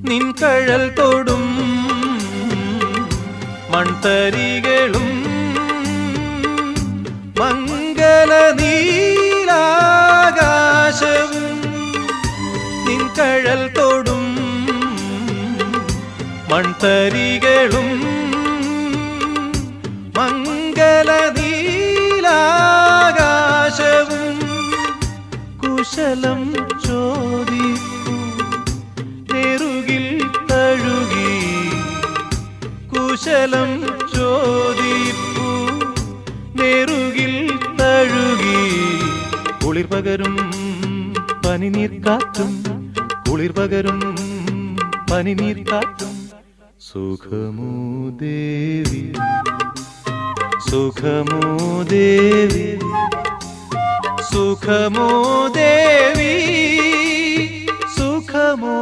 നിൻ കഴൽ തൊടും മൺതരികളും മംഗല നീലാകാശവും നിൻ കഴൽ തൊടും മൺതരികളും മംഗല നീലാകാശവും കുശലം ചോദിപ്പൂ നെറുകിൽ തഴുകി കുശലം ചോദിപ്പൂ നെറുകിൽ തഴുകി കുളിർ പകരും പനിനീർക്കാറ്റും കുളിർ പകരും പനിനീർക്കാറ്റും സുഖമോ ദേവി സുഖമോ ദേവി സുഖമോ ദേവി സുഖമോ